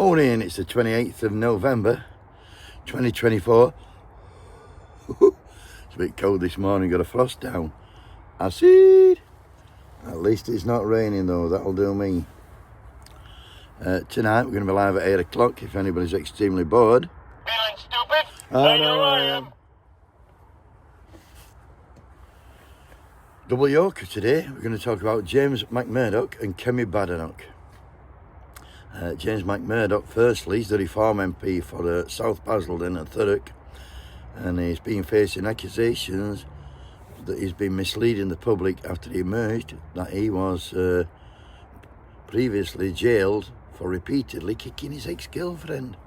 Morning, it's the 28th of November 2024. It's a bit cold this morning, got a frost down. Acid! At least it's not raining though, that'll do me. Tonight we're going to be live at 8 o'clock if anybody's extremely bored. Feeling stupid? I know I am. Double Yorker today. We're going to talk about James McMurdock and Kemi Badenoch. James McMurdock, firstly, is the Reform MP for South Basildon and Thurrock, and he's been facing accusations that he's been misleading the public after he emerged that he was previously jailed for repeatedly kicking his ex-girlfriend.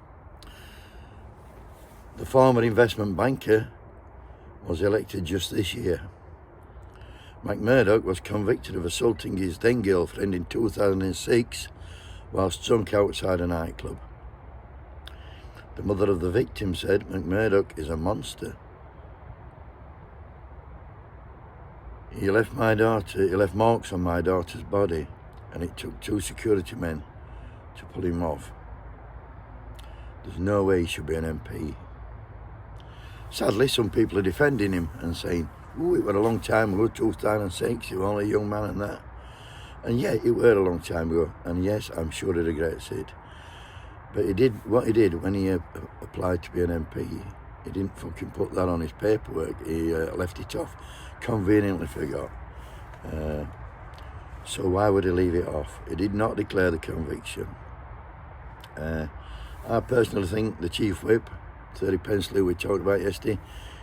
The former investment banker was elected just this year. McMurdock was convicted of assaulting his then girlfriend in 2006 whilst drunk outside a nightclub. The mother of the victim said McMurdock is a monster. He left marks on my daughter's body, and it took 2 security men to pull him off. There's no way he should be an MP. Sadly, some people are defending him and saying, "Oh, it was a long time ago, 2006, he was only a young man and that." And yeah, it were a long time ago, and yes, I'm sure he regrets it. But he did what he did when he applied to be an MP. He didn't fucking put that on his paperwork. He left it off, conveniently forgot. So why would he leave it off? He did not declare the conviction. I personally think the Chief Whip, 30 Pensley we talked about yesterday,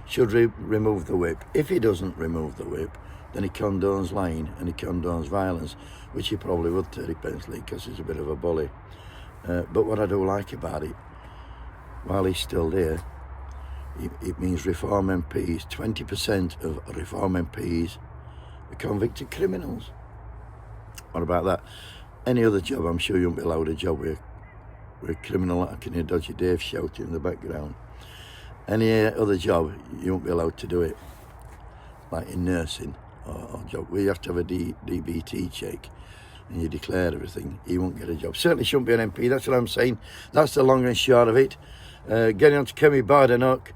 should remove the whip. If he doesn't remove the whip, then he condones lying and he condones violence, which he probably would, 30 Pensley, because he's a bit of a bully. But what I do like about it, while he's still there, it means Reform MPs, 20% of Reform MPs are convicted criminals. What about that? Any other job, I'm sure you won't be allowed a job with a criminal. I can hear Dodgy Dave shouting in the background. Any other job, you won't be allowed to do it, like in nursing or job where you have to have a DBT check and you declare everything. You won't get a job. Certainly shouldn't be an MP, that's what I'm saying. That's the long and short of it. Getting on to Kemi Badenoch,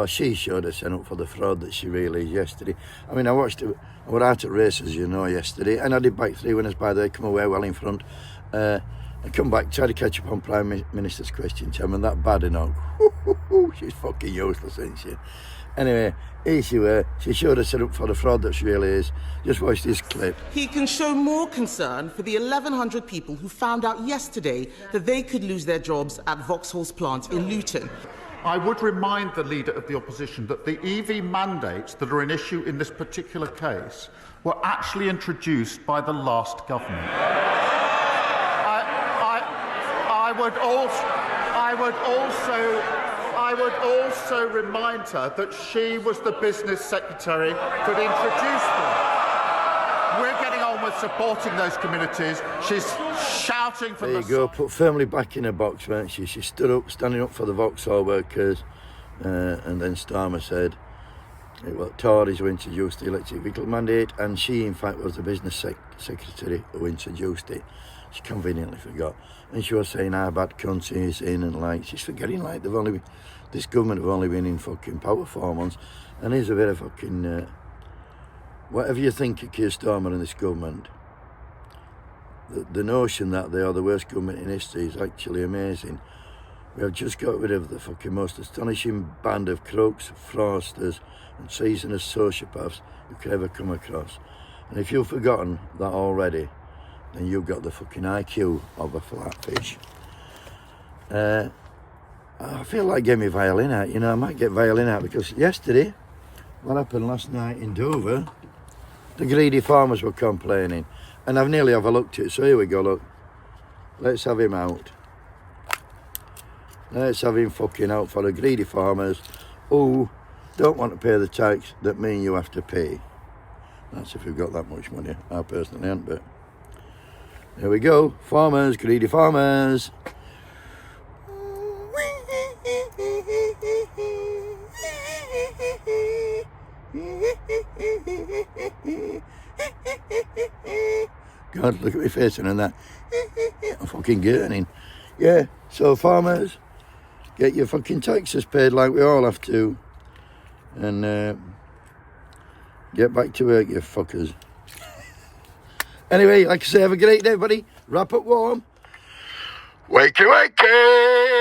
she should have sent up for the fraud that she really is yesterday. I mean, I was out at races, you know, yesterday, and I did back 3 winners by there, come away well in front. I come back, try to catch up on Prime Minister's question time, and that Badenoch, she's fucking useless, isn't she? Anyway, here she were. She should have set up for the fraud that she really is. Just watch this clip. He can show more concern for the 1,100 people who found out yesterday that they could lose their jobs at Vauxhall's plant in Luton. I would remind the Leader of the Opposition that the EV mandates that are an issue in this particular case were actually introduced by the last government. I would also remind her that she was the business secretary that introduced them. We're getting on with supporting those communities. She's shouting from there you go, put firmly back in her box, weren't she? She stood up, standing up for the Vauxhall workers, and then Starmer said it was Tories who introduced the electric vehicle mandate, and she, in fact, was the business secretary who introduced it. She conveniently forgot. And she was saying how bad countries in, and like, she's forgetting like this government have only been in fucking power 4 months, and here's a bit of fucking, whatever you think of Keir Starmer and this government, the notion that they are the worst government in history is actually amazing. We have just got rid of the fucking most astonishing band of crooks, fraudsters, and treasonous sociopaths you could ever come across. And if you've forgotten that already, then you've got the fucking IQ of a flatfish. I feel like getting my violin out, you know, I might get violin out, because yesterday, what happened last night in Dover, the greedy farmers were complaining, and I've nearly overlooked it, so here we go, look. Let's have him out. Let's have him fucking out for the greedy farmers who don't want to pay the tax that me and you have to pay. That's if you've got that much money. I personally haven't, but there we go. Farmers, greedy farmers. God, look at me facing and that. I'm fucking gurning. Yeah, so farmers, get your fucking taxes paid like we all have to. And get back to work, you fuckers. Anyway, like I say, have a great day, buddy. Wrap up warm. Wakey, wakey!